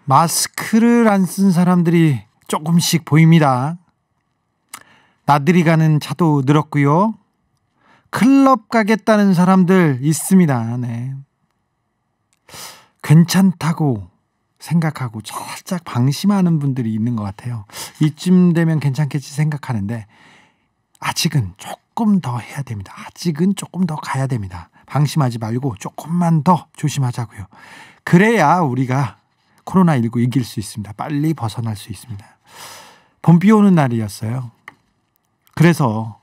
마스크를 안 쓴 사람들이 조금씩 보입니다. 나들이 가는 차도 늘었고요. 클럽 가겠다는 사람들 있습니다. 네. 괜찮다고 생각하고 살짝 방심하는 분들이 있는 것 같아요. 이쯤 되면 괜찮겠지 생각하는데 아직은 조금 더 해야 됩니다. 아직은 조금 더 가야 됩니다. 방심하지 말고 조금만 더 조심하자고요. 그래야 우리가 코로나19 이길 수 있습니다. 빨리 벗어날 수 있습니다. 봄비 오는 날이었어요. 그래서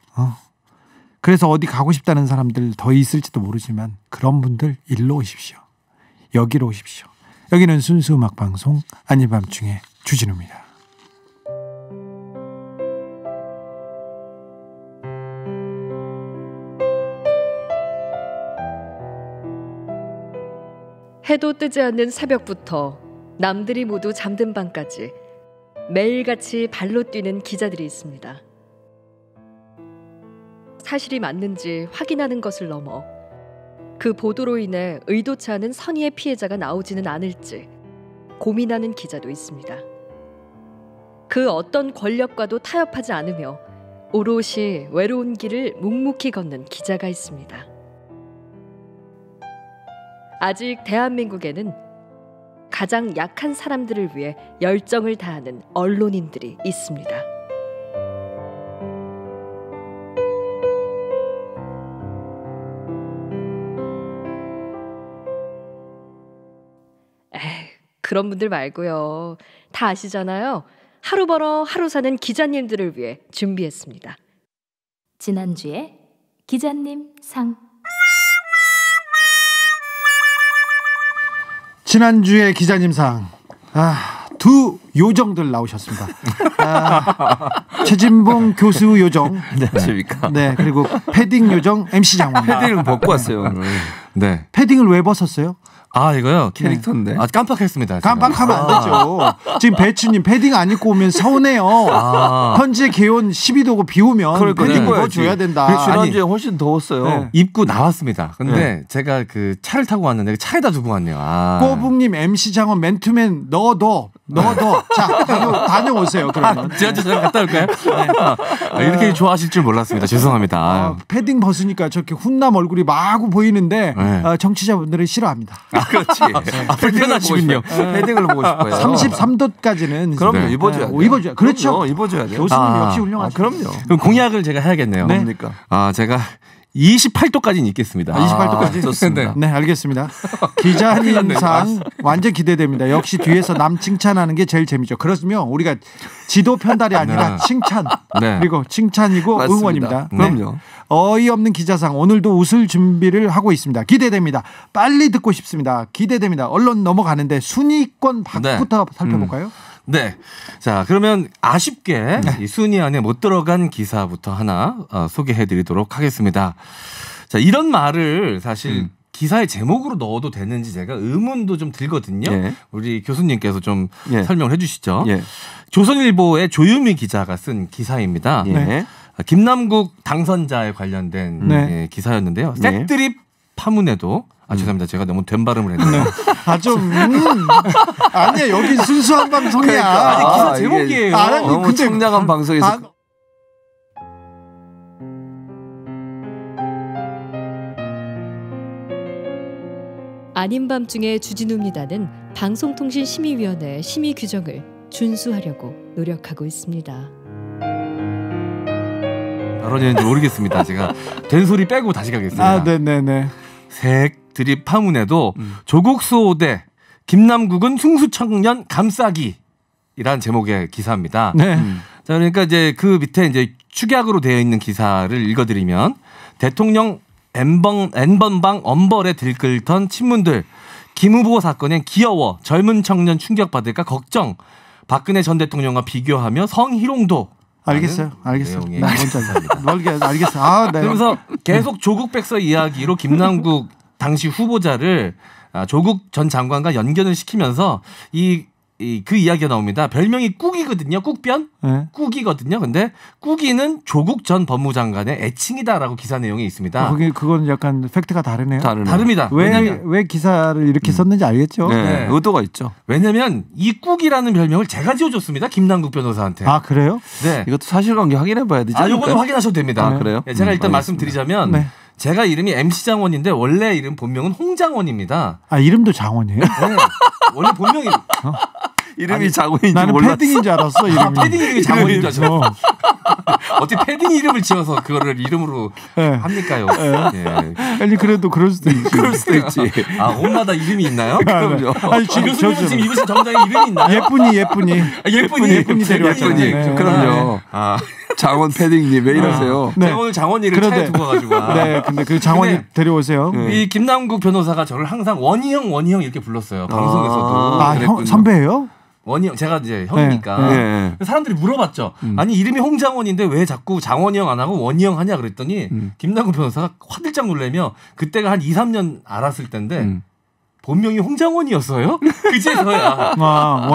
어디 가고 싶다는 사람들 더 있을지도 모르지만 그런 분들 일로 오십시오. 여기로 오십시오. 여기는 순수 음악방송 아닌 밤중에 주진우입니다. 해도 뜨지 않는 새벽부터 남들이 모두 잠든 밤까지 매일같이 발로 뛰는 기자들이 있습니다. 사실이 맞는지 확인하는 것을 넘어 그 보도로 인해 의도치 않은 선의의 피해자가 나오지는 않을지 고민하는 기자도 있습니다. 그 어떤 권력과도 타협하지 않으며 오롯이 외로운 길을 묵묵히 걷는 기자가 있습니다. 아직 대한민국에는 가장 약한 사람들을 위해 열정을 다하는 언론인들이 있습니다. 그런 분들 말고요. 다 아시잖아요. 하루 벌어 하루 사는 기자님들을 위해 준비했습니다. 지난주에 기자님 상. 지난주에 기자님상 두 요정들 나오셨습니다. 최진봉 교수 요정, 안녕하십니까? 네, 그리고 패딩 요정 MC 장원. 패딩을 벗고 왔어요 오늘. 네. 패딩을 왜 벗었어요? 이거요 캐릭터인데. 깜빡했습니다. 깜빡하면 안 되죠. 지금 배추님 패딩 안 입고 오면 서운해요. 현재 기온 12도고 비 오면 패딩 입어줘야 된다. 지난주에 훨씬 더웠어요. 네. 입고 나왔습니다. 근데 제가 그 차를 타고 왔는데 차에다 두고 왔네요. 꼬북님 MC 장원 맨투맨 넣어둬. 자, 다녀오세요. 그러면. 지하철 갔다 올까요? 네. 이렇게 좋아하실 줄 몰랐습니다. 죄송합니다. 패딩 벗으니까 저렇게 훈남 얼굴이 마구 보이는데 정치자분들은 싫어합니다. 그렇지. 불편하시군요. 패딩을 보고 싶어요. 33도까지는 그럼요. 입어줘야 돼요. 입어줘야. 그렇죠. 입어줘야 돼요. 교수님 역시 훌륭하죠. 그럼요. 그럼 공약을 제가 해야겠네요. 네. 뭡니까? 제가 28도까지는 있겠습니다. 28도까지? 좋습니다. 네, 알겠습니다. 기자님상 완전 기대됩니다. 역시 뒤에서 남 칭찬하는 게 제일 재밌죠. 그렇으면 우리가 지도 편달이 아니라 칭찬. 네. 그리고 칭찬이고 맞습니다. 응원입니다. 그럼요. 네. 어이없는 기자상 오늘도 웃을 준비를 하고 있습니다. 기대됩니다. 빨리 듣고 싶습니다. 기대됩니다. 언론 넘어가는데 순위권 밖부터 살펴볼까요? 네. 자, 그러면 아쉽게 이 순위 안에 못 들어간 기사부터 하나 소개해드리도록 하겠습니다. 자, 이런 말을 사실 기사의 제목으로 넣어도 되는지 제가 의문도 좀 들거든요. 우리 교수님께서 좀 설명을 해주시죠. 조선일보의 조유미 기자가 쓴 기사입니다. 김남국 당선자에 관련된 기사였는데요. 색드립 파문에도 죄송합니다. 제가 너무 된 발음을 했네요. 아니야, 여기 순수한 방송이야. 그러니까. 아니, 기사 제목이에요. 너무 청량한 방송에서. 아닌 밤중에 주진우입니다는 방송통신심의위원회 심의 규정을 준수하려고 노력하고 있습니다. 발언인지 모르겠습니다. 제가 된 소리 빼고 다시 가겠습니다. 네네네. 색 드립 파문에도 조국 수호대 김남국은 승수청년 감싸기이란 제목의 기사입니다. 네. 자, 그러니까 이제 그 밑에 이제 축약으로 되어 있는 기사를 읽어드리면 대통령 N번방 엄벌에 들끓던 친문들 김 후보 사건엔 귀여워 젊은 청년 충격받을까 걱정 박근혜 전 대통령과 비교하며 성희롱도 알겠어요. 내용의 알겠어요. 네. 그러면서 계속 조국 백서 이야기로 김남국 당시 후보자를 조국 전 장관과 연결을 시키면서 이 그 이야기가 나옵니다. 별명이 꾹이거든요. 꾹변? 네. 꾹이거든요. 근데 꾹이는 조국 전 법무장관의 애칭이다라고 기사 내용이 있습니다. 그건 약간 팩트가 다르네요. 다릅니다. 왜 기사를 이렇게 썼는지 알겠죠? 네. 의도가 있죠. 왜냐면 이 꾹이라는 별명을 제가 지어줬습니다. 김남국 변호사한테. 아 그래요? 네. 이것도 사실관계 확인해봐야 되지 않을까요? 요거는 확인하셔도 됩니다. 아, 그래요? 네, 제가 일단 말씀드리자면 네. 제가 이름이 MC 장원인데 원래 이름 본명은 홍장원입니다. 아 이름도 장원이에요? 네. 원래 본명이 이름이 장원인지 나는 몰랐어. 패딩인 줄 알았어. 이름이. 패딩 이름이 장원인 줄 알았죠. 어떻게 패딩 이름을 지어서 그거를 이름으로 네. 합니까요? 네. 예. 아니 그래도 그럴 수도 있지. 그럴 수도 있지. 옷마다 이름이 있나요? 그럼요. 아니 지금 지금 입으신 정장에 이름이 있나요? 예쁜이 데려왔잖아요. 예쁜이. 그럼요. 장원 패딩님 왜 이러세요? 제가 오늘 장원이를 차에 두고 가지고. 네, 근데 그 장원이 데려오세요. 이 김남국 변호사가 저를 항상 원희 형 이렇게 불렀어요. 방송에서도. 형 선배예요? 원희 형, 제가 이제 형이니까. 사람들이 물어봤죠. 아니 이름이 홍장원인데 왜 자꾸 장원이 형 안 하고 원희 형 하냐 그랬더니 김남국 변호사가 화들짝 놀라며 그때가 한 2, 3년 알았을 때인데 본명이 홍장원이었어요? 그제서야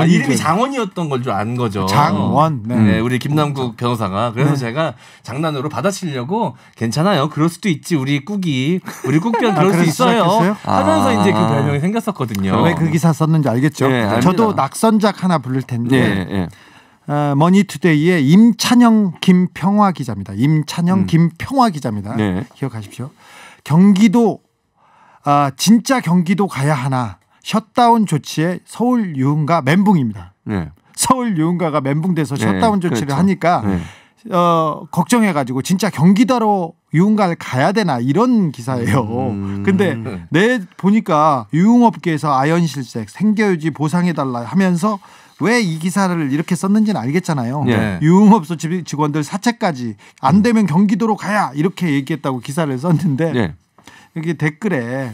이름이 장원이었던 걸 줄 안 거죠. 장원. 네, 우리 김남국 변호사가. 그래서 제가 장난으로 받아치려고 괜찮아요. 그럴 수도 있지. 우리 꾹변 그럴 수 있어요. 하면서 이제 그 별명이 생겼었거든요. 왜 그 기사 썼는지 알겠죠? 네, 저도 낙선작 하나 부를 텐데 머니투데이의 임찬영 김평화 기자입니다. 임찬영 김평화 기자입니다. 기억하십시오. 경기도 진짜 경기도 가야 하나 셧다운 조치에 서울 유흥가 멘붕입니다. 서울 유흥가가 멘붕돼서 셧다운 조치를 하니까 걱정해가지고 진짜 경기도로 유흥가를 가야 되나 이런 기사예요. 근데 보니까 유흥업계에서 아연실색 생계유지 보상해달라 하면서 왜 이 기사를 이렇게 썼는지는 알겠잖아요. 유흥업소 직원들 사채까지 안 되면 경기도로 가야 이렇게 얘기했다고 기사를 썼는데 여기 댓글에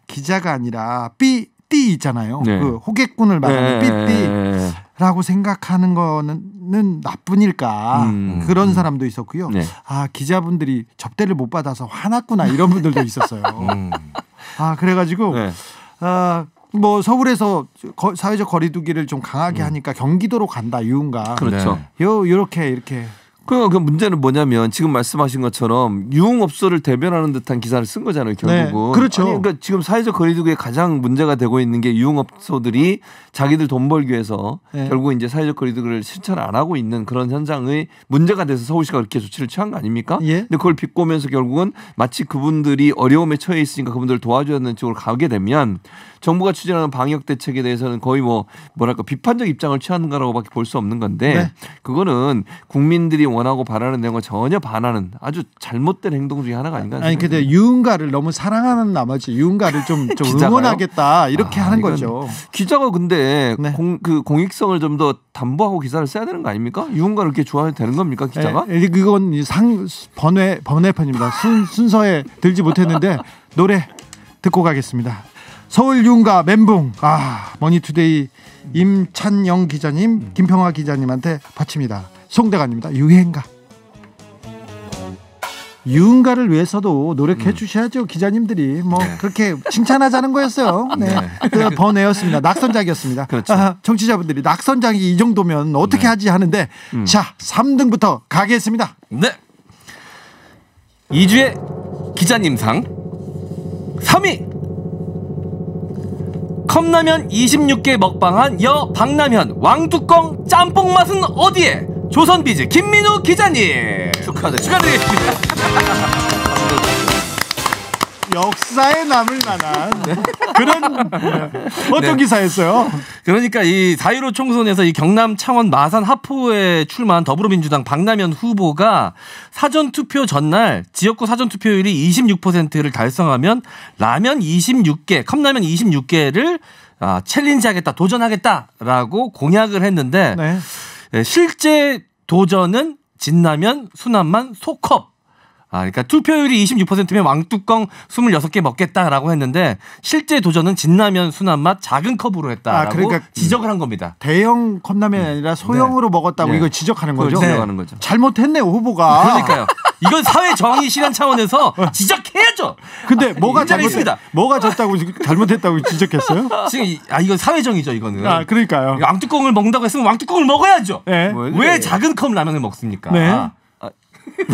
기자가 아니라 띠 있잖아요. 그 호객꾼을 말하는 삐띠라고 생각하는 거는 나쁜 일까 그런 사람도 있었고요. 기자분들이 접대를 못 받아서 화났구나 이런 분들도 있었어요. 그래가지고 뭐 서울에서 사회적 거리두기를 좀 강하게 하니까 경기도로 간다 유흥가. 그렇죠. 이렇게 그 문제는 뭐냐면 지금 말씀하신 것처럼 유흥업소를 대변하는 듯한 기사를 쓴 거잖아요. 결국은. 그렇죠. 그러니까 지금 사회적 거리두기에 가장 문제가 되고 있는 게 유흥업소들이 자기들 돈 벌기 위해서 결국 이제 사회적 거리두기를 실천 안 하고 있는 그런 현장의 문제가 돼서 서울시가 그렇게 조치를 취한 거 아닙니까? 근데 그걸 비꼬면서 결국은 마치 그분들이 어려움에 처해 있으니까 그분들을 도와줘야 하는 쪽으로 가게 되면 정부가 추진하는 방역 대책에 대해서는 거의 뭐랄까 비판적 입장을 취하는 거라고밖에 볼 수 없는 건데 그거는 국민들이 원하고 바라는 내용과 전혀 반하는 아주 잘못된 행동 중에 하나가 아닌가. 아니 근데 유흥가를 너무 사랑하는 나머지 유흥가를 좀 응원하겠다 이렇게 하는 거죠. 기자가 근데 그 공익성을 좀 더 담보하고 기사를 써야 되는 거 아닙니까? 유흥가를 이렇게 좋아해도 되는 겁니까 기자가? 이건 번외편입니다. 순서에 들지 못했는데 노래 듣고 가겠습니다. 서울 유흥가 멘붕. 머니투데이 임찬영 기자님, 김평화 기자님한테 바칩니다. 송대관입니다. 유행가. 유흥가를 위해서도 노력해 주셔야죠. 기자님들이 그렇게 칭찬하자는 거였어요. 그 번외였습니다. 낙선작이었습니다. 그렇죠. 정치자분들이 낙선작이 이 정도면 어떻게 하지 하는데 자 3등부터 가겠습니다. 2주의 기자님상 3위 컵라면 26개 먹방한 여 박남현 왕뚜껑 짬뽕 맛은 어디에? 조선비즈 김민우 기자님 축하드리겠습니다. 역사에 남을 만한 그런 어떤 기사였어요. 그러니까 이 4.15 총선에서 이 경남 창원 마산 하포에 출마한 더불어민주당 박남현 후보가 사전투표 전날 지역구 사전투표율이 26%를 달성하면 라면 26개, 컵라면 26개를 챌린지하겠다, 도전하겠다라고 공약을 했는데 실제 도전은 진라면, 순한만, 소컵. 그러니까 투표율이 26%면 왕뚜껑 26개 먹겠다라고 했는데 실제 도전은 진라면, 순한맛, 작은 컵으로 했다라고 그러니까 지적을 한 겁니다. 대형 컵라면이 아니라 소형으로 먹었다고 이걸 지적하는 거죠. 지적하는 거죠. 잘못했네요 후보가. 그러니까요. 이건 사회 정의 실현 차원에서 지적해야죠. 근데 뭐가 있습니다. 뭐가 잘못했다고 지적했어요? 지금 이건 사회 정의죠, 이거는. 아, 그러니까요. 왕뚜껑을 먹는다고 했으면 왕뚜껑을 먹어야죠. 네. 왜 작은 컵 라면을 먹습니까? 네.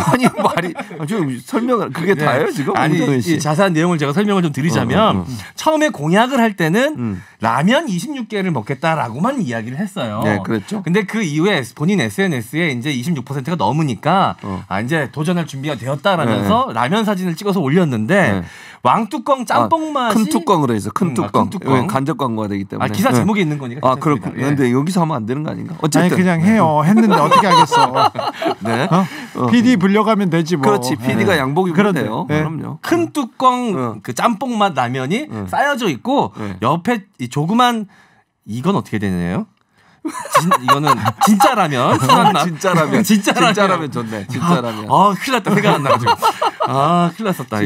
아니 말이 좀 설명을 그게 다예요 지금? 아니 이 자세한 내용을 제가 설명을 좀 드리자면 처음에 공약을 할 때는 라면 26개를 먹겠다라고만 이야기를 했어요. 네, 그랬죠. 근데 그 이후에 본인 SNS에 이제 26%가 넘으니까 이제 도전할 준비가 되었다라면서 라면 사진을 찍어서 올렸는데 왕뚜껑 짬뽕 맛이 큰 뚜껑으로 해서 큰 뚜껑. 큰 뚜껑. 간접 광고가 되기 때문에. 기사 제목에 있는 거니까. 그렇군요. 근데 여기서 하면 안 되는 거 아닌가? 어쨌든. 아니 그냥 해요. 했는데 어떻게 하겠어. 네. PD 불려가면 되지 뭐. 그렇지. PD가 양복이면 돼요. 네. 그럼요. 큰 뚜껑 그 짬뽕 맛 라면이 쌓여져 있고 옆에 이 조그만 이건 어떻게 되나요? 이거는 진짜 라면. 진짜 라면. 진짜 라면 좋네. 진짜 라면. 큰일 났다. 생각 안 나가지고. 큰일 났었다.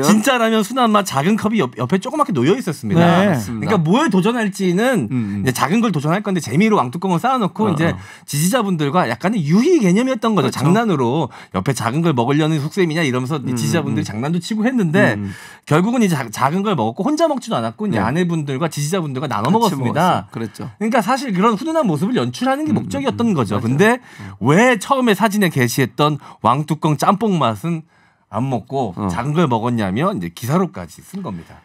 진짜 라면 순한 맛 작은 컵이 옆에 조그맣게 놓여 있었습니다. 네. 맞습니다. 그러니까 뭘 도전할지는 이제 작은 걸 도전할 건데 재미로 왕뚜껑을 쌓아놓고 이제 지지자분들과 약간의 유희 개념이었던 거죠. 그렇죠. 장난으로 옆에 작은 걸 먹으려는 속셈이냐 이러면서 지지자분들이 장난도 치고 했는데 결국은 이제 작은 걸 먹었고 혼자 먹지도 않았고 이제 아내분들과 지지자분들과 나눠 먹었습니다. 그랬죠. 그러니까 사실 그런 훈훈한 모습을 연출하는 게 목적이었던 거죠. 근데 왜 처음에 사진에 게시했던 왕뚜껑 짬뽕 맛은 안 먹고 작은 걸 먹었냐면 이제 기사로까지 쓴 겁니다.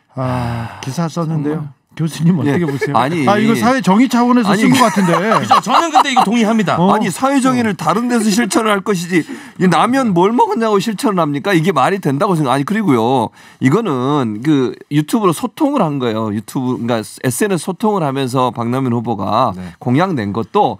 기사 썼는데요. 교수님 어떻게 보세요? 아니 이거 사회 정의 차원에서 쓴 것 같은데. 그죠? 저는 근데 이거 동의합니다. 아니 사회 정의를 다른 데서 실천을 할 것이지 이 라면 뭘 먹었냐고 실천을 합니까? 이게 말이 된다고 생각. 아니 그리고요 이거는 그 유튜브로 소통을 한 거예요. 그러니까 SNS 소통을 하면서 박남현 후보가 공약 낸 것도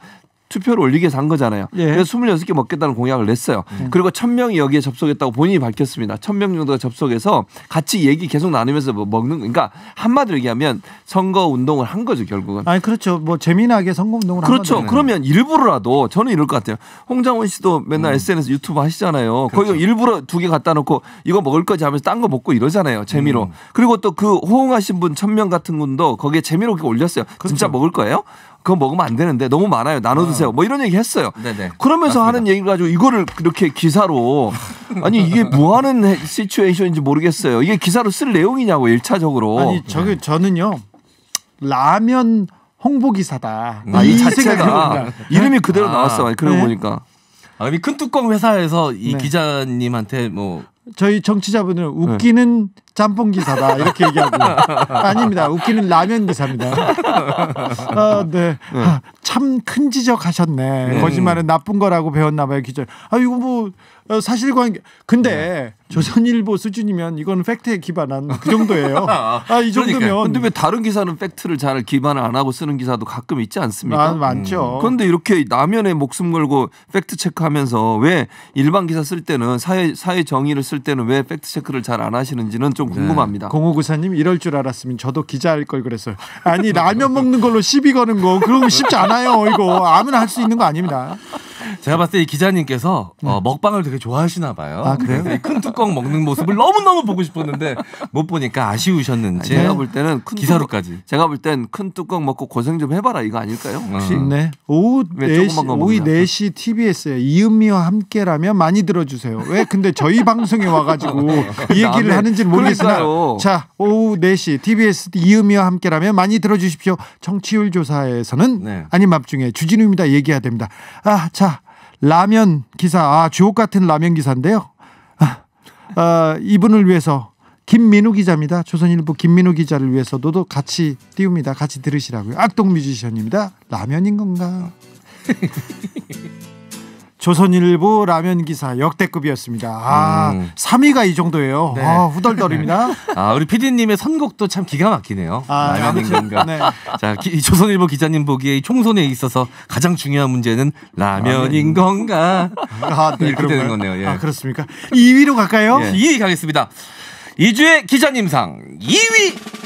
투표를 올리기 위해서 한 거잖아요. 그래서 26개 먹겠다는 공약을 냈어요. 그리고 1,000명이 여기에 접속했다고 본인이 밝혔습니다. 1,000명 정도가 접속해서 같이 얘기 계속 나누면서 먹는, 그러니까 한마디로 얘기하면 선거 운동을 한 거죠, 결국은. 아니 그렇죠. 뭐 재미나게 선거 운동을 한 그렇죠. 거죠. 그러면 일부러라도 저는 이럴 것 같아요. 홍장원 씨도 맨날 SNS 유튜브 하시잖아요. 그렇죠. 거기 일부러 2개 갖다 놓고 이거 먹을 거지 하면서 딴 거 먹고 이러잖아요. 재미로. 그리고 또 그 호응하신 분 1,000명 같은 분도 거기에 재미로 올렸어요. 그렇죠. 진짜 먹을 거예요? 그거 먹으면 안 되는데 너무 많아요. 나눠드세요. 뭐 이런 얘기 했어요. 네네. 그러면서 맞습니다. 하는 얘기를 가지고 이거를 이렇게 기사로 아니 이게 뭐 하는 시츄에이션인지 모르겠어요. 이게 기사로 쓸 내용이냐고 1차적으로. 아니 저는요. 라면 홍보 기사다. 이 자체가 이름이 그대로 나왔어. 그러고 보니까. 이 큰 뚜껑 회사에서 이 기자님한테 뭐 저희 정치자분은 웃기는 짬뽕 기사다 이렇게 얘기하고 아닙니다. 웃기는 라면 기사입니다. 참 큰 지적하셨네. 거짓말은 나쁜 거라고 배웠나 봐요, 기자. 이거 뭐 사실관계. 근데 조선일보 수준이면 이건 팩트에 기반한 그 정도예요. 이 정도면. 근데 왜 다른 기사는 팩트를 잘 기반을 안 하고 쓰는 기사도 가끔 있지 않습니까? 많죠. 그런데 이렇게 라면에 목숨 걸고 팩트 체크하면서 왜 일반 기사 쓸 때는 사회 정의를 쓸 때는 왜 팩트 체크를 잘 안 하시는지는 좀 궁금합니다. 0594님 이럴 줄 알았으면 저도 기자할 걸 그랬어요. 아니 라면 먹는 걸로 시비 거는 거 그런 거 쉽지 않아요. 이거 아무나 할 수 있는 거 아닙니다. 제가 봤을 때 이 기자님께서 먹방을 되게 좋아하시나 봐요. 그래요? 큰 뚜껑 먹는 모습을 너무너무 보고 싶었는데 못 보니까 아쉬우셨는지. 제가 볼 때는 기사로까지. 제가 볼 땐 큰 뚜껑 먹고 고생 좀 해봐라 이거 아닐까요? 혹시? 네. 오후 4시 TBS에 이은미와 함께라면 많이 들어주세요. 왜 근데 저희 방송에 와가지고 이 얘기를 하는지는 모르겠으나 자 오후 4시 TBS 이은미와 함께라면 많이 들어주십시오. 정치율 조사에서는 아닌 맘 중에 주진우입니다. 얘기해야 됩니다. 자 라면 기사 주옥 같은 라면 기사인데요. 이분을 위해서 김민우 기자입니다. 조선일보 김민우 기자를 위해서도 같이 띄웁니다. 같이 들으시라고요. 악동 뮤지션입니다. 라면인 건가? 조선일보 라면 기사 역대급이었습니다. 3위가 이 정도예요. 후덜덜입니다. 우리 PD님의 선곡도 참 기가 막히네요. 라면인 건가? 네. 자, 조선일보 기자님 보기에 이 총선에 있어서 가장 중요한 문제는 라면인 건가? 이렇게 되는 거네요. 그렇습니까? 2위로 갈까요? 2위 가겠습니다. 이주의 기자님상 2위.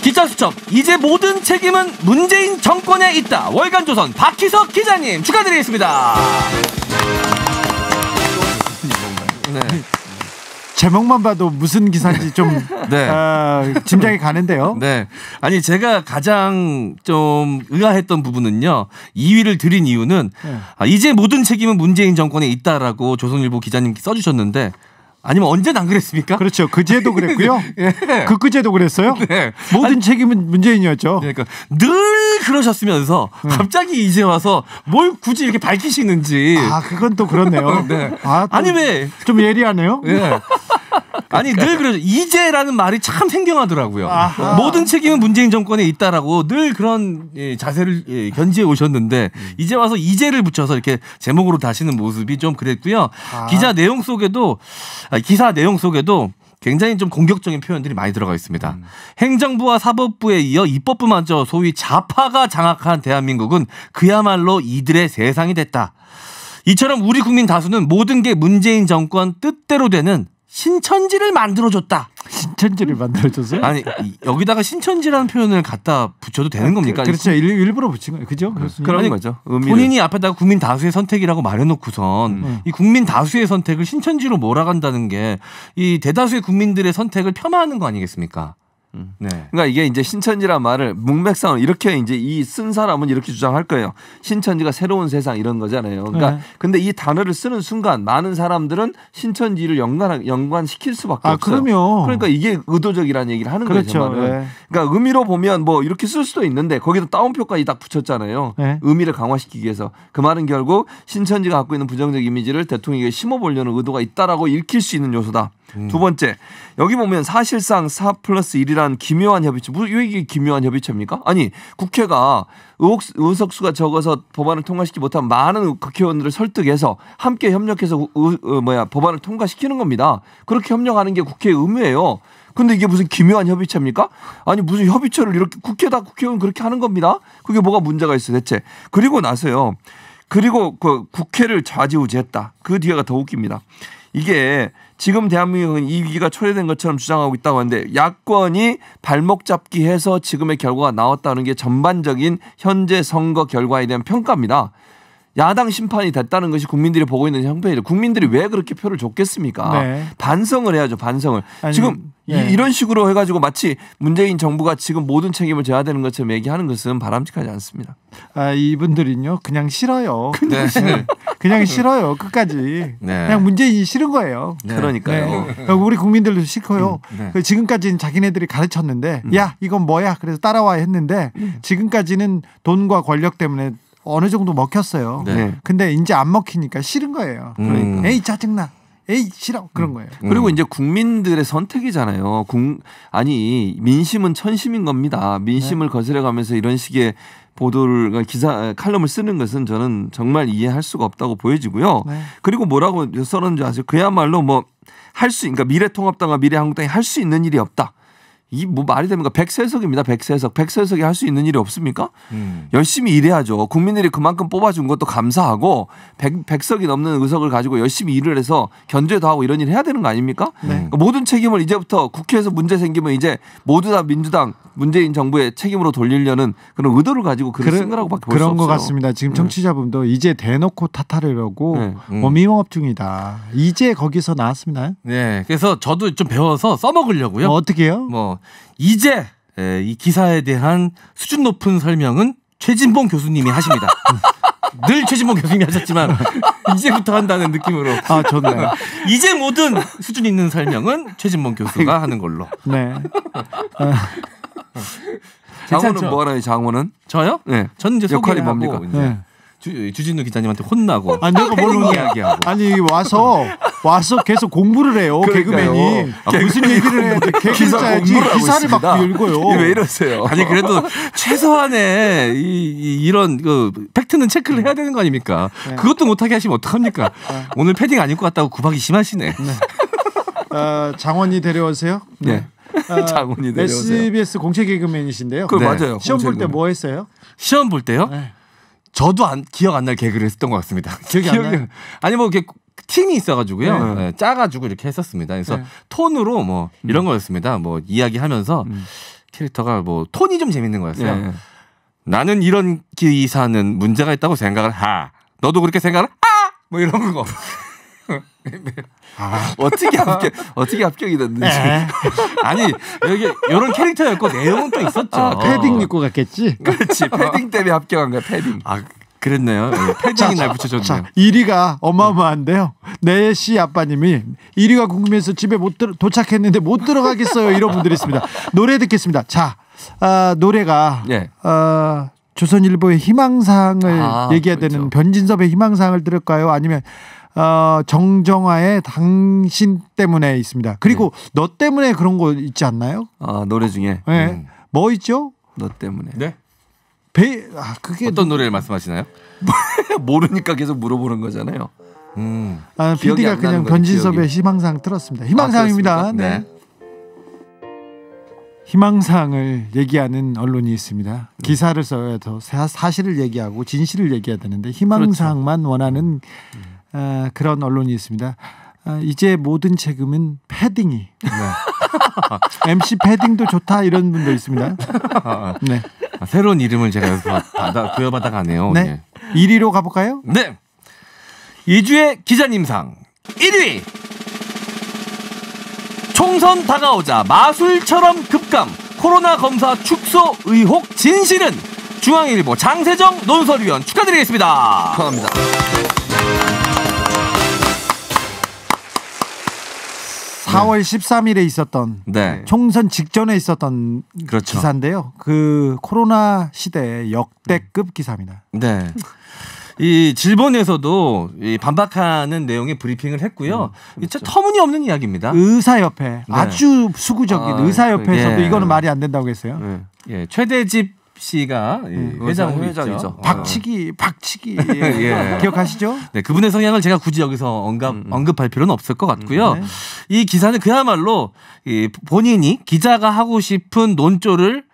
기자수첩 이제 모든 책임은 문재인 정권에 있다. 월간조선 박희석 기자님 축하드리겠습니다. 제목만 봐도 무슨 기사인지 좀 네. 짐작이 가는데요. 네. 아니 제가 가장 좀 의아했던 부분은요. 2위를 드린 이유는 이제 모든 책임은 문재인 정권에 있다라고 조선일보 기자님 써주셨는데 아니면 언제는 안 그랬습니까? 그렇죠. 그제도 그랬고요. 네. 그제도 그랬어요. 네. 모든 책임은 문재인이었죠. 그러니까 늘 그러셨으면서 갑자기 이제 와서 뭘 굳이 이렇게 밝히시는지. 그건 또 그렇네요. 네. 아니 왜 좀 예리하네요. 네. 아니 늘 그러죠. 이제라는 말이 참 생경하더라고요. 아하. 모든 책임은 문재인 정권에 있다라고 늘 그런 자세를 견지해 오셨는데 이제 와서 이제를 붙여서 이렇게 제목으로 다시는 모습이 좀 그랬고요. 기사 내용 속에도 굉장히 좀 공격적인 표현들이 많이 들어가 있습니다. 행정부와 사법부에 이어 입법부마저 소위 좌파가 장악한 대한민국은 그야말로 이들의 세상이 됐다. 이처럼 우리 국민 다수는 모든 게 문재인 정권 뜻대로 되는 신천지를 만들어줬다. 신천지를 만들어줘서요? 아니 여기다가 신천지라는 표현을 갖다 붙여도 되는 겁니까? 그렇죠. 일부러 붙인 거예요. 그죠? 그런 거죠. 본인이 앞에다가 국민 다수의 선택이라고 말해놓고선 이 국민 다수의 선택을 신천지로 몰아간다는 게 이 대다수의 국민들의 선택을 폄하하는 거 아니겠습니까? 네. 그러니까 이게 이제 신천지란 말을 문맥상으로 이렇게 이제 이 쓴 사람은 이렇게 주장할 거예요. 신천지가 새로운 세상 이런 거잖아요. 그러니까 근데 이 단어를 쓰는 순간 많은 사람들은 신천지를 연관시킬 수밖에 없어요. 그럼요. 그러니까 이게 의도적이라는 얘기를 하는 그렇죠. 거예요. 네. 그러니까 의미로 보면 뭐 이렇게 쓸 수도 있는데 거기도 따옴표까지 딱 붙였잖아요. 네. 의미를 강화시키기 위해서. 그 말은 결국 신천지가 갖고 있는 부정적 이미지를 대통령에게 심어보려는 의도가 있다라고 읽힐 수 있는 요소다. 두 번째, 여기 보면 사실상 4+1이라는 기묘한 협의체. 왜 이게 기묘한 협의체입니까? 아니, 국회가 의석수가 적어서 법안을 통과시키지 못한 많은 국회의원들을 설득해서 함께 협력해서 법안을 통과시키는 겁니다. 그렇게 협력하는 게 국회의 의무예요. 근데 이게 무슨 기묘한 협의체입니까? 아니 무슨 협의체를 이렇게 국회의원 그렇게 하는 겁니다. 그게 뭐가 문제가 있어 대체. 그리고 나서요. 그리고 그 국회를 좌지우지했다. 그 뒤에가 더 웃깁니다. 이게 지금 대한민국은 이 위기가 초래된 것처럼 주장하고 있다고 하는데 야권이 발목 잡기 해서 지금의 결과가 나왔다는 게 전반적인 현재 선거 결과에 대한 평가입니다. 야당 심판이 됐다는 것이 국민들이 보고 있는 형편이죠. 국민들이 왜 그렇게 표를 줬겠습니까? 네. 반성을 해야죠. 반성을. 아니, 지금 이런 식으로 해가지고 마치 문재인 정부가 지금 모든 책임을 져야 되는 것처럼 얘기하는 것은 바람직하지 않습니다. 이분들은요 그냥 싫어요. 네. 그냥 싫어요. 끝까지. 네. 그냥 문재인이 싫은 거예요. 네. 그러니까요. 네. 우리 국민들도 싫고요. 지금까지는 자기네들이 가르쳤는데 야 이건 뭐야 그래서 따라와 했는데 지금까지는 돈과 권력 때문에 어느 정도 먹혔어요. 네. 근데 이제 안 먹히니까 싫은 거예요. 그러니까 에이 짜증나. 에이 싫어. 그런 거예요. 그리고 이제 국민들의 선택이잖아요. 아니 민심은 천심인 겁니다. 민심을 거스려가면서 이런 식의 보도를 칼럼을 쓰는 것은 저는 정말 이해할 수가 없다고 보여지고요. 네. 그리고 뭐라고 써놓은지 아세요? 그야말로 뭐 그러니까 미래통합당과 미래한국당이 할 수 있는 일이 없다. 이 뭐 말이 됩니까? 100세석입니다. 100세석이 할 수 있는 일이 없습니까? 열심히 일해야죠. 국민들이 그만큼 뽑아준 것도 감사하고 100석이 넘는 의석을 가지고 열심히 일을 해서 견제도 하고 이런 일을 해야 되는 거 아닙니까? 네. 그러니까 모든 책임을 이제부터 국회에서 문제 생기면 이제 모두 다 민주당 문재인 정부의 책임으로 돌리려는 그런 의도를 가지고 글을 쓴 거라고밖에 볼 수 없어요. 그런 것 같습니다. 지금 청취자분도 이제 대놓고 탓하려고 미모업 중이다. 이제 거기서 나왔습니다. 네, 그래서 저도 좀 배워서 써먹으려고요. 어떻게 해요? 이제 이 기사에 대한 수준 높은 설명은 최진봉 교수님이 하십니다. 늘 최진봉 교수님이 하셨지만 이제부터 한다는 느낌으로. 좋네. 이제 모든 수준 있는 설명은 최진봉 교수가 하는 걸로. 네. 장호는 뭐 하나요? 장호는? 저요? 네. 저는 이제 역할이 소개하고 뭡니까? 이제 네. 주진우 기자님한테 혼나고. 내가 뭘 이야기하고. 아니 와서 계속 공부를 해요. 개그맨이 무슨 얘기를 해야 돼? 개그를 짜야지 기사를 막 읽어요. 왜 이러세요? 아니 그래도 최소한의 이런 그 팩트는 체크를 해야 되는 거 아닙니까? 네. 그것도 못하게 하시면 어떡합니까? 오늘 패딩 안 입고 왔다고 구박이 심하시네. 네. 장원이 데려오세요? 네. 장원이 데려오세요. SBS 공채 개그맨이신데요. 네. 맞아요. 시험 볼 때 뭐 했어요? 시험 볼 때요? 네. 저도 기억 안 날 개그를 했던 것 같습니다. 기억이 안 나요? 아니 뭐 이렇게 팀이 있어가지고요. 네, 짜가지고 이렇게 했었습니다. 그래서 톤으로 뭐 이런 거였습니다. 뭐 이야기하면서 캐릭터가 뭐 톤이 좀 재밌는 거였어요. 나는 이런 기사는 문제가 있다고 생각을 하. 너도 그렇게 생각을 하? 뭐 이런 거. 어떻게 합격이 됐는지. 네. 아니 여기 이런 캐릭터였고 내용은 또 있었죠. 패딩 입고 갔겠지. 그렇지. 패딩 때문에 합격한 거야. 패딩. 아 그랬네요. 패딩이 날 붙여줬네요. 자, 1위가 어마어마한데요. 내시 아빠님이 1위가 궁금해서 집에 도착했는데 못 들어가겠어요. 이런 분들이 있습니다. 노래 듣겠습니다. 자, 노래가 예. 조선일보의 희망사항을 얘기해야 그렇죠. 되는 변진섭의 희망사항을 들을까요? 아니면 정정화의 당신 때문에 있습니다. 그리고 너 때문에 그런 거 있지 않나요? 노래 중에 네. 뭐 있죠? 너 때문에. 네. 그게 어떤 노래를 말씀하시나요? 모르니까 계속 물어보는 거잖아요. 기억이 PD가 안 나는 그냥 거죠, 변진섭의 기억이. 희망사항 틀었습니다. 희망사항입니다. 그렇습니까? 네. 희망사항을 얘기하는 언론이 있습니다. 기사를 써야 더 사실을 얘기하고 진실을 얘기해야 되는데 희망사항만 그렇죠. 원하는 그런 언론이 있습니다. 이제 모든 책임은 패딩이. MC 패딩도 좋다 이런 분도 있습니다. 네. 새로운 이름을 제가 여기서 부여받아 가네요. 네. 1위로 가볼까요? 네. 2주의 기자님상 1위. 총선 다가오자 마술처럼 급감 코로나 검사 축소 의혹 진실은 중앙일보 장세정 논설위원 축하드리겠습니다. 축하합니다. 4월 13일에 있었던 네. 총선 직전에 있었던 그렇죠. 기사인데요. 그 코로나 시대의 역대급 기사입니다. 네. 이 질본에서도 이 반박하는 내용의 브리핑을 했고요. 그렇죠. 진짜 터무니없는 이야기입니다. 의사협회 아주 수구적인 의사협회에서도 예. 이거는 말이 안 된다고 했어요. 네. 예, 최대집 씨가 회장으로 회장이죠. 있죠. 박치기 예. 기억하시죠? 네, 그분의 성향을 제가 굳이 여기서 언급할 필요는 없을 것 같고요. 네. 이 기사는 그야말로 이 본인이 기자가 하고 싶은 논조를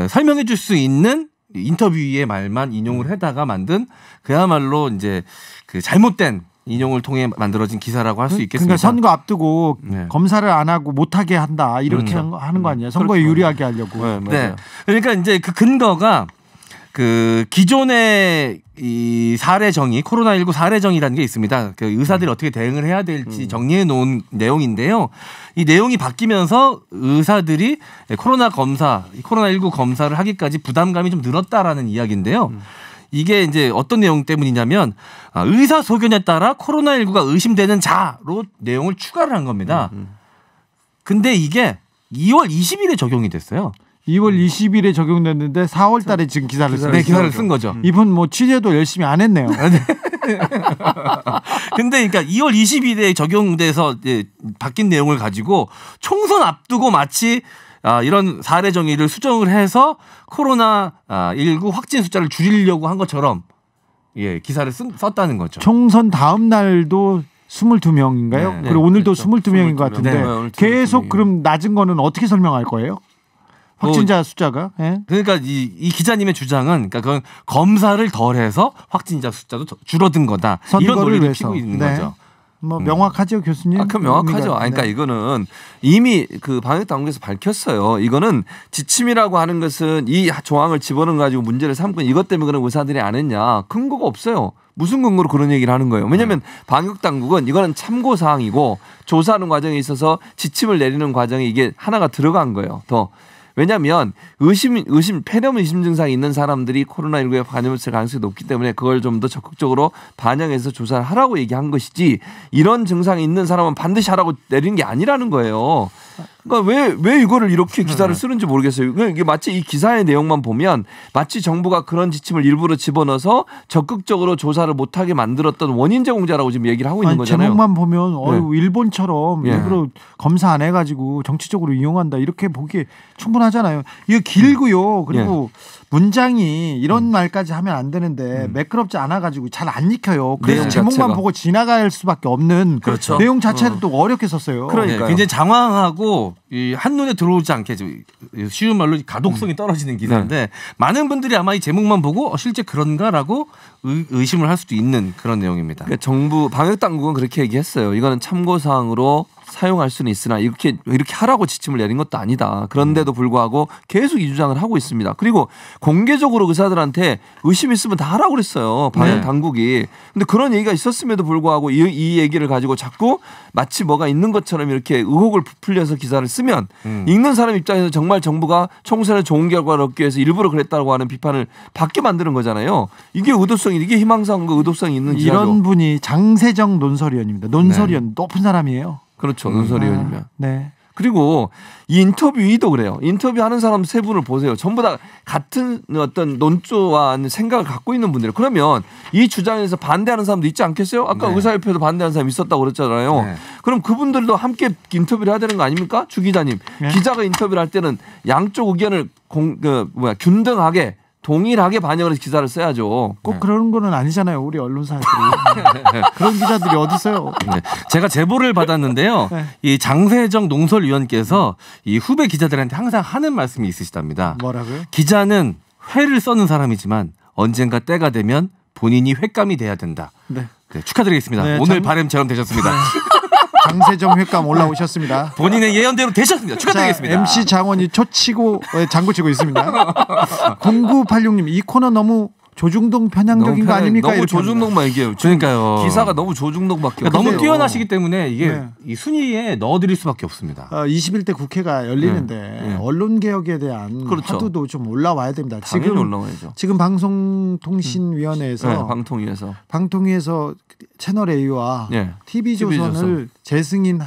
설명해 줄 수 있는 인터뷰의 말만 인용을 해다가 만든 그야말로 이제 그 잘못된 인용을 통해 만들어진 기사라고 할 수 있겠습니다. 그러니까 선거 앞두고 네. 검사를 안 하고 못하게 한다 이렇게 하는 거 아니에요? 선거에 그렇죠. 유리하게 하려고. 네, 맞아요. 네. 그러니까 이제 그 근거가 그 기존의 이 사례정의 코로나19 사례정의라는 게 있습니다. 그 의사들이 어떻게 대응을 해야 될지 정리해 놓은 내용인데요. 이 내용이 바뀌면서 의사들이 코로나19 검사를 하기까지 부담감이 좀 늘었다라는 이야기인데요. 이게 이제 어떤 내용 때문이냐면 의사 소견에 따라 코로나19가 의심되는 자로 내용을 추가를 한 겁니다. 근데 이게 2월 20일에 적용이 됐어요. 2월 20일에 적용됐는데 4월 달에 지금 기사를 쓴 네, 기사를 쓴 거죠. 이분 뭐 취재도 열심히 안 했네요. 근데 그러니까 2월 20일에 적용돼서 이제 바뀐 내용을 가지고 총선 앞두고 마치 이런 사례 정의를 수정을 해서 코로나19 확진 숫자를 줄이려고 한 것처럼 기사를 썼다는 거죠. 총선 다음 날도 22명인가요? 네. 그리고 오늘도 그렇죠. 22명인 것 같은데 네, 오늘 22 계속 명이에요. 그럼 낮은 거는 어떻게 설명할 거예요? 확진자 숫자가? 예? 그러니까 이 기자님의 주장은 그러니까 그건 검사를 덜해서 확진자 숫자도 줄어든 거다. 이런 선거를 논리를 위해서. 피고 있는 네. 거죠. 뭐 명확하죠, 교수님? 그 명확하죠. 의미가. 그러니까 네. 이거는 이미 그 방역 당국에서 밝혔어요. 이거는 지침이라고 하는 것은 이 조항을 집어넣어 가지고 문제를 삼고 이것 때문에 그런 의사들이 안 했냐 근거가 없어요. 무슨 근거로 그런 얘기를 하는 거예요? 왜냐하면 방역 당국은 이거는 참고 사항이고 조사하는 과정에 있어서 지침을 내리는 과정에 이게 하나가 들어간 거예요. 더 왜냐하면 폐렴 의심 증상이 있는 사람들이 코로나19에 감염될 가능성이 높기 때문에 그걸 좀 더 적극적으로 반영해서 조사를 하라고 얘기한 것이지 이런 증상이 있는 사람은 반드시 하라고 내리는 게 아니라는 거예요. 그러니까 왜 이거를 이렇게 기사를 쓰는지 모르겠어요. 이게 마치 이 기사의 내용만 보면 마치 정부가 그런 지침을 일부러 집어넣어서 적극적으로 조사를 못하게 만들었던 원인 제공자라고 지금 얘기를 하고 있는 거잖아요. 제목만 보면 일본처럼 예. 일부러 검사 안 해가지고 정치적으로 이용한다 이렇게 보기 충분하잖아요. 이거 길고요. 그리고 문장이 이런 말까지 하면 안 되는데 매끄럽지 않아가지고 잘 안 익혀요. 그래서 내용 제목만 자체가. 보고 지나갈 수밖에 없는 그렇죠. 내용 자체를 또 어렵게 썼어요. 그러니까요. 굉장히 장황하고 이 한눈에 들어오지 않게 쉬운 말로 가독성이 떨어지는 기사인데 많은 분들이 아마 이 제목만 보고 실제 그런가라고 의심을 할 수도 있는 그런 내용입니다. 그러니까 정부 방역 당국은 그렇게 얘기했어요. 이거는 참고 사항으로 사용할 수는 있으나 이렇게 하라고 지침을 내린 것도 아니다. 그런데도 불구하고 계속 이 주장을 하고 있습니다. 그리고 공개적으로 의사들한테 의심 있으면 다 하라고 그랬어요. 방역 당국이. 근데 그런 얘기가 있었음에도 불구하고 이 얘기를 가지고 자꾸 마치 뭐가 있는 것처럼 이렇게 의혹을 부풀려서 기사를 쓰면 읽는 사람 입장에서 정말 정부가 총선에 좋은 결과를 얻기 위해서 일부러 그랬다고 하는 비판을 받게 만드는 거잖아요. 이게 의도성이 이게 희망사항과 의도성이 있는 기사죠. 이런 분이 장세정 논설위원입니다. 논설위원 높은 사람이에요. 그렇죠. 논설위원이면. 네. 그리고 이 인터뷰이도 그래요. 인터뷰하는 사람 세 분을 보세요. 전부 다 같은 어떤 논조와 생각을 갖고 있는 분들이에요. 그러면 이 주장에서 반대하는 사람도 있지 않겠어요? 아까 의사협회도 반대하는 사람이 있었다고 그랬잖아요. 네. 그럼 그분들도 함께 인터뷰를 해야 되는 거 아닙니까? 주 기자님. 네. 기자가 인터뷰를 할 때는 양쪽 의견을 균등하게 동일하게 반영을 해서 기사를 써야죠. 꼭 그런 거는 아니잖아요. 우리 언론사들이. 그런 기자들이 어디 있어요. 네. 제가 제보를 받았는데요. 네. 이 장세정 농설위원께서 이 후배 기자들한테 항상 하는 말씀이 있으시답니다. 뭐라고요? 기자는 회를 써는 사람이지만 언젠가 때가 되면 본인이 횟감이 돼야 된다. 네. 네, 축하드리겠습니다. 네, 오늘 바람처럼 되셨습니다. 장세정 횟감 올라오셨습니다. 본인의 예언대로 되셨습니다. 축하드리겠습니다. 자, MC 장원이 초치고 장구치고 있습니다. 0986님 이 코너 너무 조중동 편향적인 거 아닙니까? 너무 조중동만 얘기해요. 그러니까요. 기사가 너무 조중동밖에 그러니까 없어요. 너무 뛰어나시기 때문에 이게 이 순위에 넣어드릴 수밖에 없습니다. 21대 국회가 열리는데 언론 개혁에 대한 화두도 좀 올라와야 됩니다. 당연히 올라와야죠. 지금 방송통신위원회에서 방통위에서 채널 A와 TV조선을 재승인을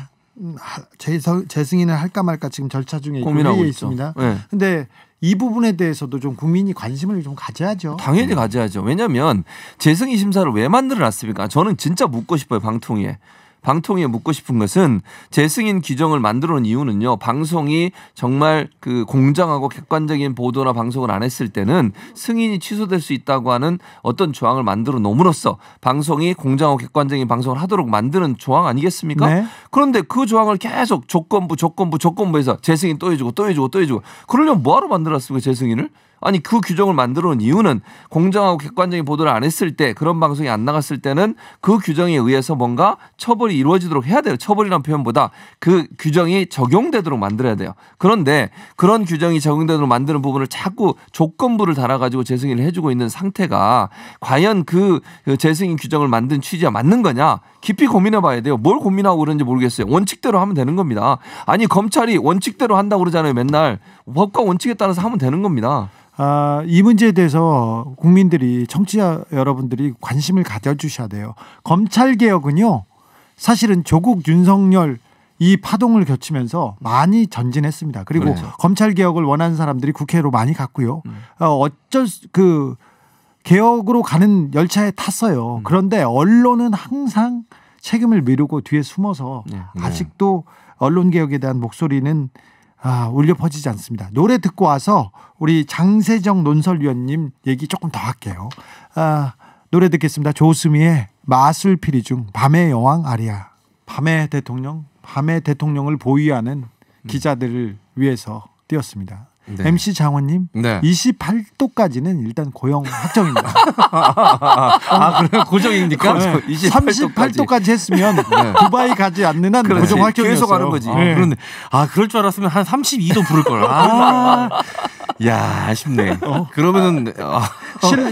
할까 말까 지금 절차 중에 고민하고 있습니다. 그런데 이 부분에 대해서도 좀 국민이 관심을 좀 가져야죠. 당연히 가져야죠. 왜냐하면 재승인 심사를 왜 만들어놨습니까? 저는 진짜 묻고 싶어요. 방통위에 묻고 싶은 것은 재승인 규정을 만들어 놓은 이유는요. 방송이 정말 그 공정하고 객관적인 보도나 방송을 안 했을 때는 승인이 취소될 수 있다고 하는 어떤 조항을 만들어 놓음으로써 방송이 공정하고 객관적인 방송을 하도록 만드는 조항 아니겠습니까? 네. 그런데 그 조항을 계속 조건부에서 재승인 또 해주고 그러려면 뭐하러 만들었습니까? 재승인을? 아니 그 규정을 만들어 놓은 이유는 공정하고 객관적인 보도를 안 했을 때 그런 방송이 안 나갔을 때는 그 규정에 의해서 뭔가 처벌이 이루어지도록 해야 돼요. 처벌이라는 표현보다 그 규정이 적용되도록 만들어야 돼요. 그런데 그런 규정이 적용되도록 만드는 부분을 자꾸 조건부를 달아가지고 재승인을 해주고 있는 상태가 과연 그 재승인 규정을 만든 취지와 맞는 거냐 깊이 고민해 봐야 돼요. 뭘 고민하고 그런지 모르겠어요. 원칙대로 하면 되는 겁니다. 아니 검찰이 원칙대로 한다고 그러잖아요. 맨날 법과 원칙에 따라서 하면 되는 겁니다. 이 문제에 대해서 국민들이 청취자 여러분들이 관심을 가져주셔야 돼요. 검찰개혁은요. 사실은 조국 윤석열 이 파동을 거치면서 많이 전진했습니다. 그리고 그렇죠. 검찰개혁을 원하는 사람들이 국회로 많이 갔고요. 개혁으로 가는 열차에 탔어요. 그런데 언론은 항상 책임을 미루고 뒤에 숨어서 아직도 언론개혁에 대한 목소리는 울려 퍼지지 않습니다. 노래 듣고 와서 우리 장세정 논설위원님 얘기 조금 더 할게요. 노래 듣겠습니다. 조수미의 마술피리 중 밤의 여왕 아리아. 밤의 대통령을 보위하는 기자들을 위해서 띄웠습니다. 네. MC 장원님 28도까지는 일단 고용 확정입니다. 그래요? 고정입니까? 네. 38도까지 했으면 두바이 가지 않는 한 고정 확정이었어요. 계속 하는 거지. 그런데 그럴 줄 알았으면 한 32도 부를 걸. 야, 아쉽네. 그러면은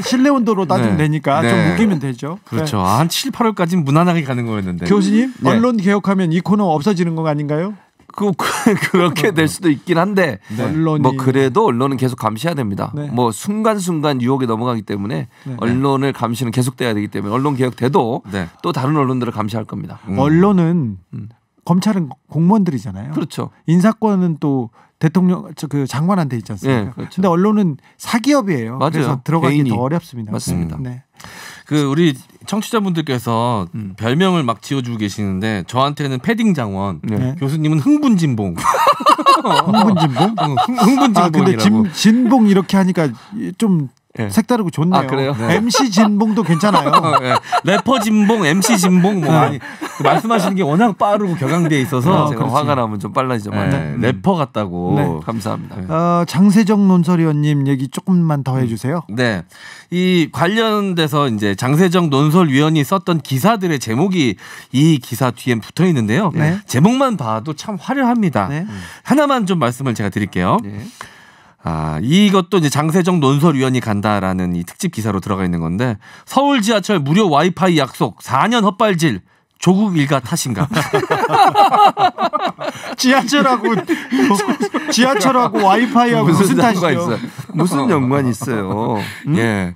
실내 온도로 따지면 되니까 좀 우기면 되죠. 그렇죠. 한 7, 8월까지는 무난하게 가는 거였는데. 교수님, 언론 개혁하면 이 코너 없어지는 거 아닌가요? 그렇게 될 수도 있긴 한데 뭐 그래도 언론은 계속 감시해야 됩니다. 뭐 순간순간 유혹에 넘어가기 때문에 언론을 감시는 계속돼야 되기 때문에 언론 개혁돼도 또 다른 언론들을 감시할 겁니다. 언론은 검찰은 공무원들이잖아요. 그렇죠. 인사권은 또 대통령 그 장관한테 있지 않습니까? 그렇죠. 근데 언론은 사기업이에요. 맞아요. 그래서 들어가기 더 어렵습니다. 맞습니다. 우리 청취자분들께서 별명을 막 지어주고 계시는데 저한테는 패딩 장원, 교수님은 흥분진봉. 흥분진봉? 흥분진봉이라고. 근데 진봉 이렇게 하니까 좀 네. 색다르고 좋네요. 아, 그래요? 네. MC 진봉도 괜찮아요. 네. 래퍼 진봉, MC 진봉 뭐 많이 말씀하시는 게 워낙 빠르고 격앙돼 있어서 제가 화가 나면 좀 빨라지죠. 네. 래퍼 같다고. 네. 감사합니다. 장세정 논설위원님 얘기 조금만 더 해주세요. 네, 이 관련돼서 이제 장세정 논설위원이 썼던 기사들의 제목이 이 기사 뒤에 붙어 있는데요. 네. 제목만 봐도 참 화려합니다. 네. 하나만 좀 말씀을 제가 드릴게요. 네. 이것도 이제 장세정 논설위원이 간다라는 이 특집 기사로 들어가 있는 건데 서울 지하철 무료 와이파이 약속 4년 헛발질 조국 일가 탓인가? 지하철하고 와이파이하고 무슨 탓이죠? 있어요? 무슨 연관이 있어요? 예.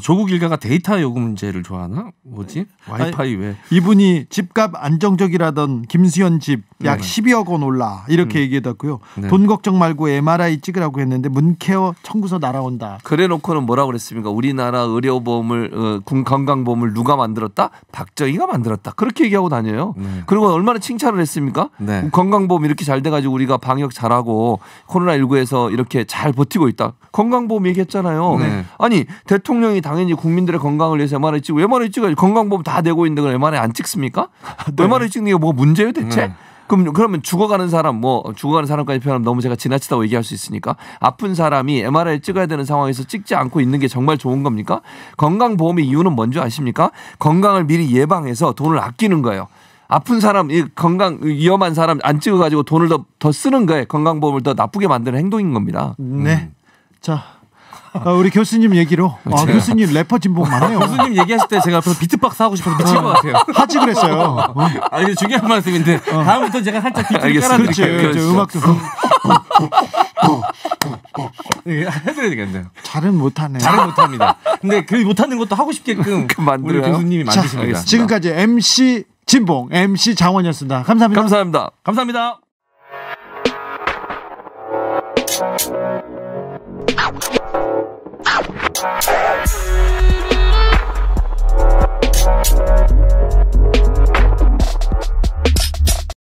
조국 일가가 데이터 요금 문제를 좋아하나? 뭐지? 와이파이 왜? 이분이 집값 안정적이라던 김수현 집 약 12억 원 올라 이렇게 얘기했고요. 네. 돈 걱정 말고 MRI 찍으라고 했는데 문케어 청구서 날아온다. 그래놓고는 뭐라고 그랬습니까? 우리나라 의료보험을 건강보험을 누가 만들었다? 박정희가 만들었다. 그렇게 얘기하고 다녀요. 그리고 얼마나 칭찬을 했습니까? 네. 건강보험 이렇게 잘 돼가지고 우리가 방역 잘하고 코로나19에서 이렇게 잘 버티고 있다. 건강보험 얘기했잖아요. 네. 아니 대통령이 당연히 국민들의 건강을 위해서 MRI 찍고 MRI 찍어야지. 건강보험 다 되고 있는데 그럼 MRI 안 찍습니까? 네. MRI 찍는 게 뭐가 문제예요 대체? 그러면 죽어가는 사람까지 표현하면 너무 제가 지나치다고 얘기할 수 있으니까 아픈 사람이 MRI 찍어야 되는 상황에서 찍지 않고 있는 게 정말 좋은 겁니까? 건강보험의 이유는 뭔지 아십니까? 건강을 미리 예방해서 돈을 아끼는 거예요. 아픈 사람, 건강 위험한 사람 안 찍어가지고 돈을 더 쓰는 거예요. 건강보험을 더 나쁘게 만드는 행동인 겁니다. 네. 자. 우리 교수님 얘기로 교수님 래퍼 진봉 많네요. 교수님 얘기하실 때 제가 앞에서 비트박스 하고 싶어서 미칠 것 같아요. 하지 그랬어요. 이게 중요한 말씀인데 다음부터 제가 살짝 비트를 깔아드릴게요. 그렇죠. 음악 좀 해드려야 되겠네요. 잘은 못하네요. 잘은 못합니다. 근데 그 못하는 것도 하고 싶게끔 우리 교수님이 만드십니다. 지금까지 MC 진봉, MC 장원이었습니다. 감사합니다. 감사합니다. 감사합니다.